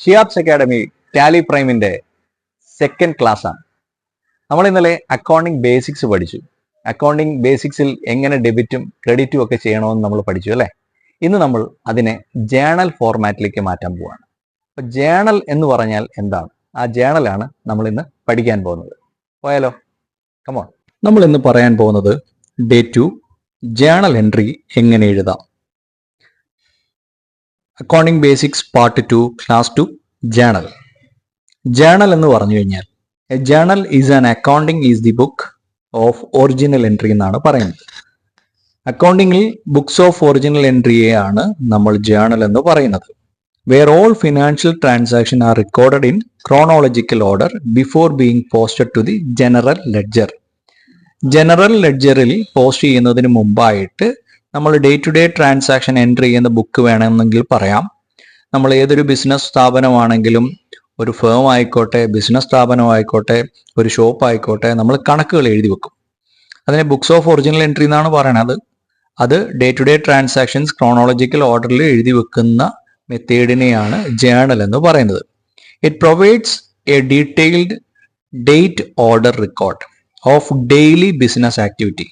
ഷിയാബ്സ് academy Tally പ്രൈമിന്റെ second class ആണ്. നമ്മൾ ഇന്നലെ അക്കൗണ്ടിങ് ബേസിക്സ് പഠിച്ചു. അക്കൗണ്ടിങ് ബേസിക്സിൽ എങ്ങനെ ഡെബിറ്റും ക്രെഡിറ്റും ഒക്കെ ചെയ്യണമെന്ന് നമ്മൾ പഠിച്ചു അല്ലേ. ഇന്ന് നമ്മൾ അതിനെ ജേണൽ ഫോർമാറ്റിലേക്ക് മാറ്റാൻ പോവാണ്. അപ്പൊ ജേണൽ എന്ന് പറഞ്ഞാൽ എന്താണ്? ആ ജേണലാണ് നമ്മൾ ഇന്ന് പഠിക്കാൻ പോകുന്നത്. പോയാലോ? കമോൺ. നമ്മൾ ഇന്ന് പറയാൻ പോകുന്നത് ഡേ 2 ജേണൽ എൻട്രി എങ്ങനെ എഴുതാം. Accounting basics part 2 class 2 journal. Journal എന്ന് പറഞ്ഞു കഴിഞ്ഞാൽ a journal is an accounting is the book of original entry എന്നാണ് പറയുന്നത്. അക്കൗണ്ടിങ്ങിൽ ബുക്സ് ഓഫ് ഒറിജിനൽ എൻട്രിയെയാണ് നമ്മൾ ജേണൽ എന്ന് പറയുന്നത്. Where all financial transaction are recorded in chronological order before being posted to the general ledger. General ലെഡ്ജറിൽ post ചെയ്യുന്നതിന് മുമ്പായിട്ട് നമ്മൾ day to day transaction entry ചെയ്യുന്ന ബുക്ക് വേണമെന്നെങ്കിൽ പറയാം. നമ്മൾ ഏതൊരു ബിസിനസ് സ്ഥാപനമാണെങ്കിലും, ഒരു ഫേം ആയിക്കോട്ടെ, ബിസിനസ് സ്ഥാപനമായിക്കോട്ടെ, ഒരു ഷോപ്പ് ആയിക്കോട്ടെ, നമ്മൾ കണക്കുകൾ എഴുതി വെക്കും. അതിനെ ബുക്സ് ഓഫ് ഒറിജിനൽ എൻട്രി എന്നാണ് പറയണത്. അത് day to day transactions chronological ഓർഡറിൽ എഴുതി വെക്കുന്ന മെത്തേഡിനെയാണ് ജേണൽ എന്ന് പറയുന്നത്. It provides a detailed date order record of daily business activity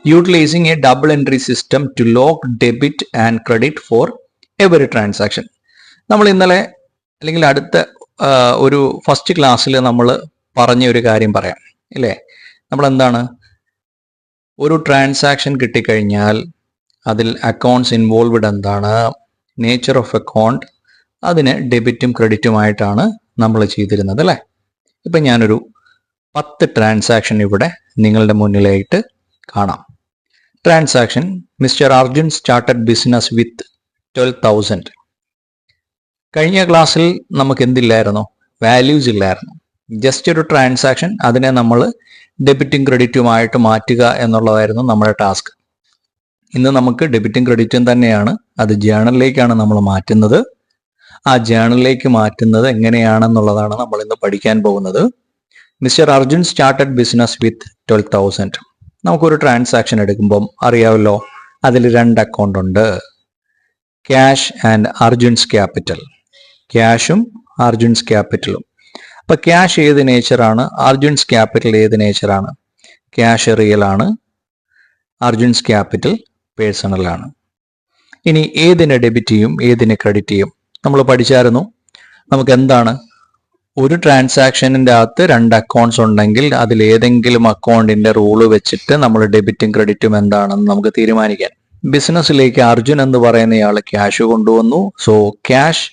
utilising a double entry system to lock debit and credit for every transaction. നമ്മൾ ഇന്നലെ അല്ലെങ്കിൽ അടുത്ത ഒരു ഫസ്റ്റ് ക്ലാസ്സിൽ നമ്മൾ പറഞ്ഞ ഒരു കാര്യം പറയാം അല്ലേ. നമ്മൾ എന്താണ്, ഒരു ട്രാൻസാക്ഷൻ കിട്ടിക്കഴിഞ്ഞാൽ അതിൽ അക്കൗണ്ട്സ് ഇൻവോൾവ്ഡ് എന്താണ്, നേച്ചർ ഓഫ് അക്കൗണ്ട്, അതിന് ഡെബിറ്റും ക്രെഡിറ്റുമായിട്ടാണ് നമ്മൾ ചെയ്തിരുന്നത് അല്ലേ. ഇപ്പം ഞാനൊരു 10 ട്രാൻസാക്ഷൻ ഇവിടെ നിങ്ങളുടെ മുന്നിലായിട്ട് കാണാം. Transaction: mister Arjun started business with 12,000. കഴിഞ്ഞ ക്ലാസ്സിൽ നമുക്ക് എന്തില്ലായിരുന്നു? വാല്യൂസ് ഇല്ലായിരുന്നു. ജസ്റ്റ് ഒരു ട്രാൻസാക്ഷൻ, അതിനെ നമ്മൾ ഡെബിറ്റും ക്രെഡിറ്റുമായിട്ട് മാറ്റുക എന്നുള്ളതായിരുന്നു നമ്മുടെ ടാസ്ക്. ഇന്ന് നമുക്ക് ഡെബിറ്റും ക്രെഡിറ്റും തന്നെയാണ്. അത് ജേണലിലേക്കാണ് നമ്മൾ മാറ്റുന്നത്. ആ ജേണലിലേക്ക് മാറ്റുന്നത് എങ്ങനെയാണെന്നുള്ളതാണ് നമ്മൾ ഇന്ന് പഠിക്കാൻ പോകുന്നത്. Mister Arjun started business with 12,000. നമുക്കൊരു ട്രാൻസാക്ഷൻ എടുക്കുമ്പം അറിയാമല്ലോ, അതിൽ 2 അക്കൗണ്ട് ഉണ്ട്, ക്യാഷ് ആൻഡ് അർജുൻസ് ക്യാപിറ്റൽ. ക്യാഷും അർജുൻസ് ക്യാപിറ്റലും. അപ്പൊ ക്യാഷ് ഏത് നേച്ചറാണ്, അർജുൻസ് ക്യാപിറ്റൽ ഏത് നേച്ചറാണ്? ക്യാഷ് റിയൽ ആണ്, അർജുൻസ് ക്യാപിറ്റൽ പേഴ്സണൽ ആണ്. ഇനി ഏതിനെ ഡെബിറ്റ് ചെയ്യും, ഏതിനെ ക്രെഡിറ്റ് ചെയ്യും? നമ്മൾ പഠിച്ചായിരുന്നു. നമുക്ക് എന്താണ്, ഒരു ട്രാൻസാക്ഷനിൻ്റെ അകത്ത് 2 അക്കൗണ്ട്സ് ഉണ്ടെങ്കിൽ അതിൽ ഏതെങ്കിലും അക്കൗണ്ടിന്റെ റൂള് വെച്ചിട്ട് നമ്മൾ ഡെബിറ്റും ക്രെഡിറ്റും എന്താണെന്ന് നമുക്ക് തീരുമാനിക്കാൻ. ബിസിനസ്സിലേക്ക് അർജുൻ എന്ന് പറയുന്നയാൾ ക്യാഷ് കൊണ്ടുവന്നു. So cash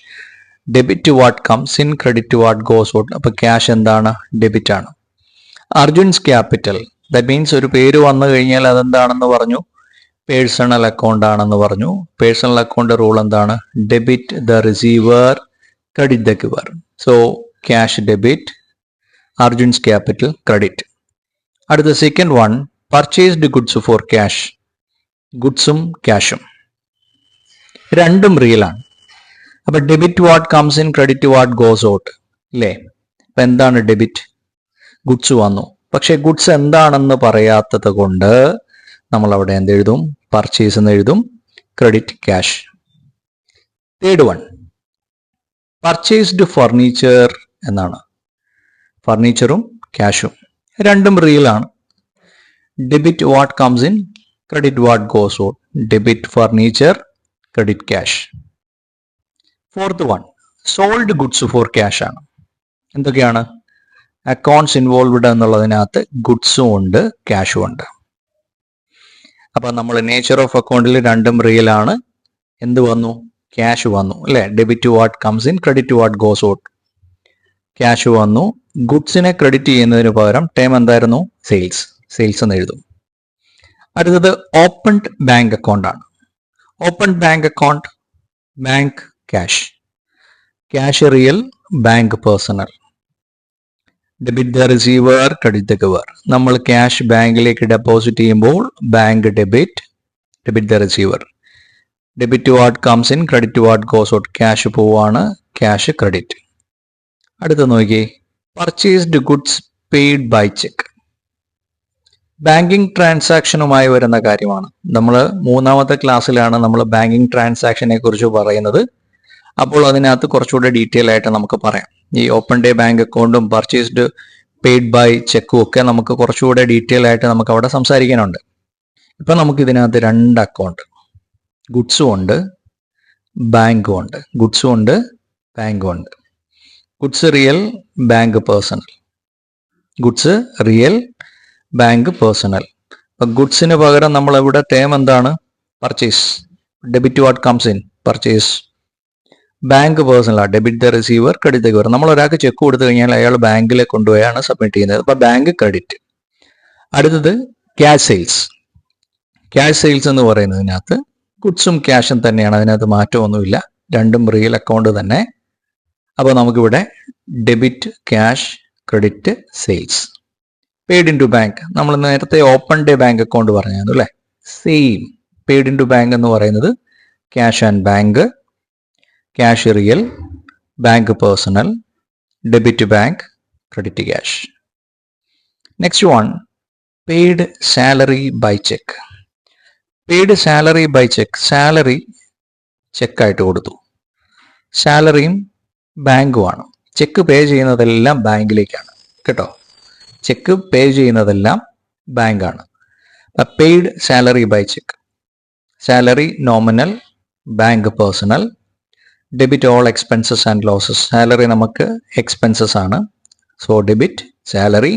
debit what comes in, credit what goes out. അപ്പൊ ക്യാഷ് എന്താണ്? ഡെബിറ്റ് ആണ്. അർജുൻസ് ക്യാപിറ്റൽ, ദാറ്റ് മീൻസ് ഒരു പേര് വന്നു കഴിഞ്ഞാൽ അതെന്താണെന്ന് പറഞ്ഞു? പേഴ്സണൽ അക്കൗണ്ട് ആണെന്ന് പറഞ്ഞു. പേഴ്സണൽ അക്കൗണ്ട് റൂൾ എന്താണ്? Debit the receiver, credit the giver. So cash debit, Arjun's capital credit. അടുത്ത second one, purchased goods for cash. ഗുഡ്സും ക്യാഷും രണ്ടും റിയൽ ആണ്. അപ്പൊ debit what comes in, credit what goes out അല്ലേ. അപ്പൊ എന്താണ് ഡെബിറ്റ്? ഗുഡ്സ് വന്നു. പക്ഷെ ഗുഡ്സ് എന്താണെന്ന് പറയാത്തത് കൊണ്ട് നമ്മൾ അവിടെ എന്തെഴുതും? പർച്ചേസ് എന്ന് എഴുതും, credit cash. Third one, purchased furniture എന്നാണ്. ഫർണിച്ചറും ക്യാഷും രണ്ടും റിയൽ ആണ്. Debit what comes in, credit what goes out. Debit furniture, credit cash. Fourth one, sold goods for cash ആണ്. എന്തൊക്കെയാണ്? അക്കൗണ്ട്സ് ഇൻവോൾവ്ഡ് എന്നുള്ളതിനകത്ത് ഗുഡ്സും ഉണ്ട്, ക്യാഷും ഉണ്ട്. അപ്പൊ നമ്മൾ നേച്ചർ ഓഫ് അക്കൗണ്ടിൽ രണ്ടും റിയൽ ആണ്. എന്ത് വന്നു? ക്യാഷ് വന്നു അല്ലെ. Debit what comes in, credit what goes out. Cash വന്നു. ഗുഡ്സിനെ ക്രെഡിറ്റ് ചെയ്യുന്നതിന് പകരം ടേം എന്തായിരുന്നു? സെയിൽസ്. സെയിൽസ് എന്ന് എഴുതും. അടുത്തത് ഓപ്പൺഡ് ബാങ്ക് അക്കൗണ്ട് ആണ്. Open bank account, bank cash. Cash real, bank personal. Debit the receiver, credit the giver. നമ്മൾ cash ബാങ്കിലേക്ക് ഡെപ്പോസിറ്റ് ചെയ്യുമ്പോൾ bank debit, debit the receiver. Debit what comes in, credit what goes out. Cash പോവാണ്, cash credit. അടുത്ത നോക്കിയേ, purchased goods paid by cheque. Banking ട്രാൻസാക്ഷനുമായി വരുന്ന കാര്യമാണ്. നമ്മൾ മൂന്നാമത്തെ ക്ലാസ്സിലാണ് നമ്മൾ ബാങ്കിങ് ട്രാൻസാക്ഷനെ കുറിച്ച് പറയുന്നത്. അപ്പോൾ അതിനകത്ത് കുറച്ചുകൂടെ ഡീറ്റെയിൽ ആയിട്ട് നമുക്ക് പറയാം. ഈ ഓപ്പൺ ഡേ ബാങ്ക് അക്കൗണ്ടും പർച്ചേസ്ഡ് പെയ്ഡ് ബൈ ചെക്കും ഒക്കെ നമുക്ക് കുറച്ചുകൂടെ ഡീറ്റെയിൽ ആയിട്ട് നമുക്ക് അവിടെ സംസാരിക്കാനുണ്ട്. ഇപ്പൊ നമുക്ക് ഇതിനകത്ത് 2 അക്കൗണ്ട്, ഗുഡ്സും ഉണ്ട് ബാങ്കും ഉണ്ട്. ഗുഡ്സും ഉണ്ട് ബാങ്കും ഉണ്ട്. Goods real, bank personal. Goods real, bank personal. അപ്പൊ ഗുഡ്സിന് പകരം നമ്മൾ ഇവിടെ ടേം എന്താണ്? Purchase. Debit what comes in purchase. Bank personal ആ, debit the receiver, credit the giver. നമ്മൾ ഒരാൾക്ക് ചെക്ക് കൊടുത്തു കഴിഞ്ഞാൽ അയാൾ ബാങ്കിലേക്ക് കൊണ്ടുപോയാണ് സബ്മിറ്റ് ചെയ്യുന്നത്. അപ്പൊ ബാങ്ക് ക്രെഡിറ്റ്. അടുത്തത് ക്യാഷ് സെയിൽസ്. ക്യാഷ് സെയിൽസ് എന്ന് പറയുന്നതിനകത്ത് ഗുഡ്സും ക്യാഷും തന്നെയാണ്, അതിനകത്ത് മാറ്റമൊന്നുമില്ല, രണ്ടും റിയൽ അക്കൗണ്ട് തന്നെ. അപ്പോൾ നമുക്കിവിടെ debit cash, credit sales. Paid in to bank, നമ്മൾ നേരത്തെ ഓപ്പൺ ഡേ ബാങ്ക് അക്കൗണ്ട് പറഞ്ഞായിരുന്നു അല്ലേ, same. Paid in to bank എന്ന് പറയുന്നത് cash and bank, cash real, bank personal, debit bank, credit cash. Next one, paid salary by cheque. Paid salary by cheque, salary ചെക്കായിട്ട് കൊടുത്തു. സാലറിയും ബാങ്കുമാണ്. Check pay ചെയ്യുന്നതെല്ലാം ബാങ്കിലേക്കാണ് കേട്ടോ. Check pay ചെയ്യുന്നതെല്ലാം ബാങ്കാണ്. Paid salary by cheque. Salary nominal, bank personal, debit all expenses and losses. Salary നമുക്ക് expenses ആണ്, so debit salary,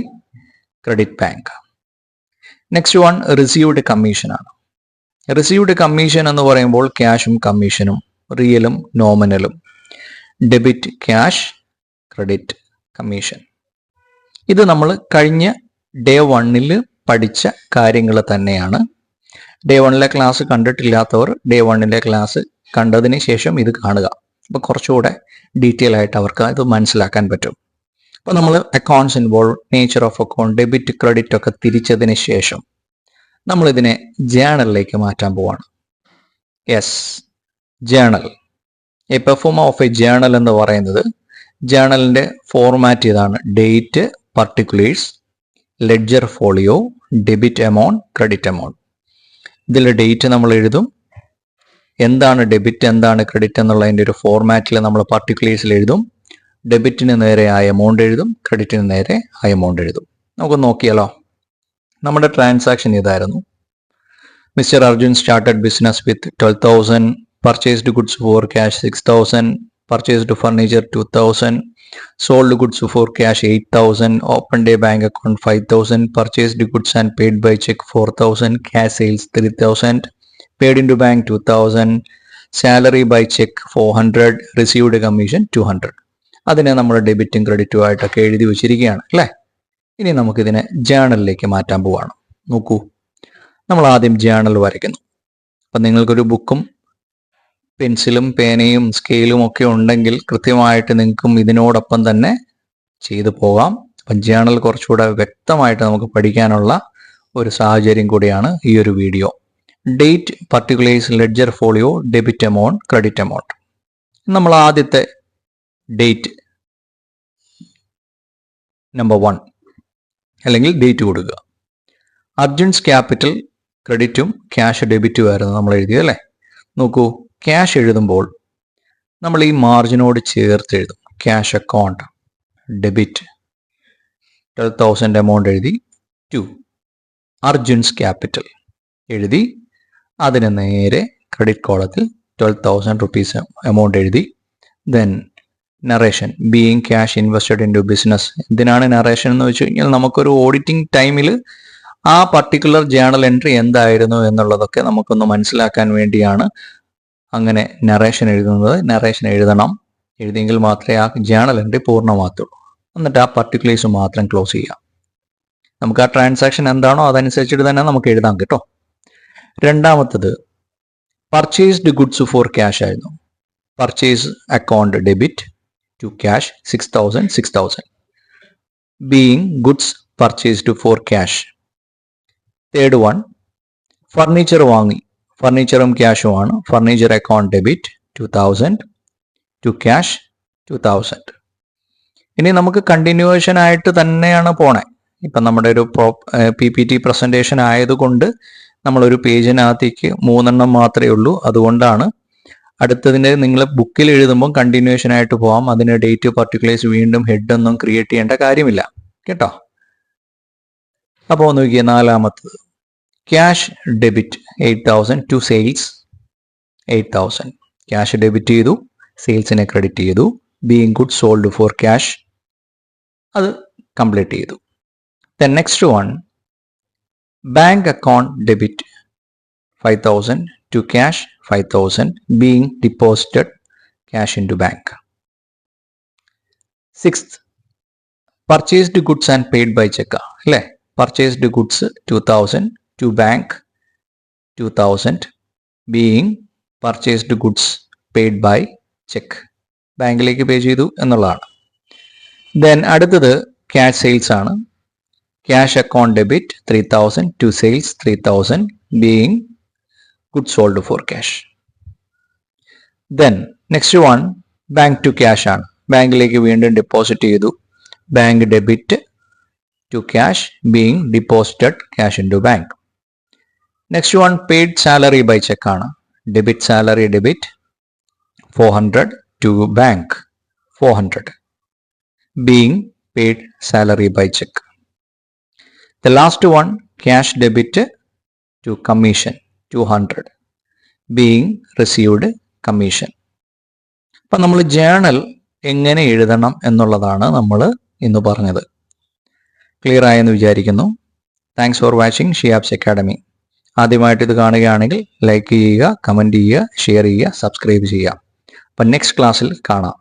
credit bank. Next one, received commission ആണ്. റിസീവ്ഡ് കമ്മീഷൻ എന്ന് പറയുമ്പോൾ ക്യാഷും കമ്മീഷനും, റിയലും നോമിനലും. Debit cash, credit commission. ഇത് നമ്മൾ കഴിഞ്ഞ ഡേ 1 പഠിച്ച കാര്യങ്ങൾ തന്നെയാണ്. ഡേ 1 ക്ലാസ് കണ്ടിട്ടില്ലാത്തവർ ഡേ 1 ക്ലാസ് കണ്ടതിന് ശേഷം ഇത് കാണുക. അപ്പോൾ കുറച്ചുകൂടെ ഡീറ്റെയിൽ ആയിട്ട് അവർക്ക് ഇത് മനസ്സിലാക്കാൻ പറ്റും. അപ്പോൾ നമ്മൾ accounts involve, nature of account, debit credit ഒക്കെ തിരിച്ചതിന് ശേഷം നമ്മൾ ഇതിനെ ജേണലിലേക്ക് മാറ്റാൻ പോവാണ്. Yes, journal. A performer of A journal എന്ന് പറയുന്നത്, ജേണലിന്റെ ഫോർമാറ്റ് ഇതാണ്: date, particulars, ledger folio, debit amount, credit amount. ഇതിൽ ഡേറ്റ് നമ്മൾ എഴുതും, എന്താണ് ഡെബിറ്റ് എന്താണ് ക്രെഡിറ്റ് എന്നുള്ളതിൻ്റെ ഒരു ഫോർമാറ്റിൽ നമ്മൾ പർട്ടിക്കുലേഴ്സിൽ എഴുതും. ഡെബിറ്റിന് നേരെ ആ എമൗണ്ട് എഴുതും, ക്രെഡിറ്റിന് നേരെ ആ എമൗണ്ട് എഴുതും. നമുക്ക് നോക്കിയാലോ. നമ്മുടെ ട്രാൻസാക്ഷൻ ഇതായിരുന്നു. Mister Arjun started business with 12,000, purchased goods for cash 6,000, purchased furniture 2,000, sold goods for cash 8,000, opened bank account 5,000, purchased goods and paid by cheque 4,000, cash sales 3,000, paid in to bank 2,000, salary by cheque 400, received commission 200. അതിനെ നമ്മൾ ഡെബിറ്റും ക്രെഡിറ്റും ആയിട്ടൊക്കെ എഴുതി വെച്ചിരിക്കുകയാണ് അല്ലേ. ഇനി നമുക്കിതിനെ ജേണലിലേക്ക് മാറ്റാൻ പോവാണ്. നോക്കൂ, നമ്മൾ ആദ്യം ജേണൽ വരയ്ക്കുന്നു. അപ്പം നിങ്ങൾക്കൊരു ബുക്കും പെൻസിലും പേനയും സ്കെയിലും ഒക്കെ ഉണ്ടെങ്കിൽ കൃത്യമായിട്ട് നിങ്ങൾക്കും ഇതിനോടൊപ്പം തന്നെ ചെയ്തു പോകാം. അപ്പം ജേണൽ കുറച്ചുകൂടെ വ്യക്തമായിട്ട് നമുക്ക് പഠിക്കാനുള്ള ഒരു സാഹചര്യം കൂടിയാണ് ഈ ഒരു video. Date, particulars, ledger folio, debit amount, credit amount. നമ്മൾ ആദ്യത്തെ ഡേറ്റ് നമ്പർ 1 അല്ലെങ്കിൽ ഡേറ്റ് കൊടുക്കുക. അർജുൻസ് ക്യാപിറ്റൽ ക്രെഡിറ്റും ക്യാഷ് ഡെബിറ്റും ആയിരുന്നു നമ്മൾ എഴുതിയത് അല്ലേ. നോക്കൂ, ക്യാഷ് എഴുതുമ്പോൾ നമ്മൾ ഈ മാർജിനോട് ചേർത്ത് എഴുതും. ക്യാഷ് അക്കൗണ്ട് ഡെബിറ്റ് 12,000 എമൗണ്ട് എഴുതി, ടു അർജുൻസ് ക്യാപിറ്റൽ എഴുതി, അതിന് നേരെ ക്രെഡിറ്റ് കോളത്തിൽ 12,000 റുപ്പീസ് എമൗണ്ട് എഴുതി. Then narration, being cash invested in to business. എന്തിനാണ് നറേഷൻ എന്ന് വെച്ച് കഴിഞ്ഞാൽ നമുക്കൊരു ഓഡിറ്റിംഗ് ടൈമിൽ ആ പർട്ടിക്കുലർ ജേണൽ എൻട്രി എന്തായിരുന്നു എന്നുള്ളതൊക്കെ നമുക്കൊന്ന് മനസ്സിലാക്കാൻ വേണ്ടിയാണ് അങ്ങനെ നറേഷൻ എഴുതുന്നത്. നറേഷൻ എഴുതണം, എഴുതിയെങ്കിൽ മാത്രമേ ആ ജേണൽ എൻട്രി പൂർണ്ണമാകത്തുള്ളൂ. എന്നിട്ട് ആ പർട്ടിക്കുലേഴ്സ് മാത്രം ക്ലോസ് ചെയ്യാം. നമുക്ക് ആ ട്രാൻസാക്ഷൻ എന്താണോ അതനുസരിച്ചിട്ട് തന്നെ നമുക്ക് എഴുതാം കേട്ടോ. രണ്ടാമത്തത് പർച്ചേസ്ഡ് ഗുഡ്സ് ഫോർ ക്യാഷ് ആയിരുന്നു. Purchase account debit to cash 6,000, being goods purchased for cash. Third one, furniture വാങ്ങി, ഫർണിച്ചറും ക്യാഷുമാണ്. Furniture account debit 2,000 to cash 2,000. ഇനി നമുക്ക് കണ്ടിന്യൂവേഷൻ ആയിട്ട് തന്നെയാണ് പോണേ. ഇപ്പം നമ്മുടെ ഒരു PPT പ്രസൻറ്റേഷൻ ആയതുകൊണ്ട് നമ്മളൊരു പേജിനകത്തേക്ക് 3 മാത്രമേ ഉള്ളൂ. അതുകൊണ്ടാണ് അടുത്തതിന് നിങ്ങൾ ബുക്കിൽ എഴുതുമ്പോൾ കണ്ടിന്യൂഷൻ ആയിട്ട് പോകാം. അതിന് ഡേറ്റ് പർട്ടിക്കുലേഴ്സ് വീണ്ടും ഹെഡ് ഒന്നും ക്രിയേറ്റ് ചെയ്യേണ്ട കാര്യമില്ല കേട്ടോ. അപ്പോൾ നോക്കിയേ നാലാമത്തത് cash debit 8,000 to sales 8,000 cash debit ചെയ്തു, സെയിൽസിനെ ക്രെഡിറ്റ് ചെയ്തു. Being good sold for cash അത് കംപ്ലീറ്റ് ചെയ്തു. Then next one bank account debit 5,000 to cash 5,000 being deposited cash into bank. Sixth, purchased goods and paid by check. അല്ലേ, purchased goods 2,000 to bank 2,000 being purchased goods paid by check. ബാങ്കിലേക്ക് പേ ചെയ്തു എന്നുള്ളതാണ്. Then അടുത്തത് cash sales ആണ്. Cash account debit 3,000 to sales 3,000 being good sold for cash. Then next one bank to cash ആണ്. ബാങ്കിലേക്ക് വീണ്ടും deposit ചെയ്തു. Bank debit to cash being deposited cash in to bank. Next one paid salary by cheque ആണ്. Debit salary debit 400 to bank 400 being paid salary by cheque. The last one cash debit to commission 200 being received commission. അപ്പം നമ്മൾ journal എങ്ങനെ എഴുതണം എന്നുള്ളതാണ് നമ്മൾ ഇന്ന് പറഞ്ഞത്. Clear ആയെന്ന് വിചാരിക്കുന്നു. Thanks for watching Shiyab's Academy. ആദ്യമായിട്ട് ഇത് കാണുകയാണെങ്കിൽ ലൈക്ക് ചെയ്യുക, കമൻറ്റ് ചെയ്യുക, ഷെയർ ചെയ്യുക, സബ്സ്ക്രൈബ് ചെയ്യുക. അപ്പം നെക്സ്റ്റ് ക്ലാസ്സിൽ കാണാം.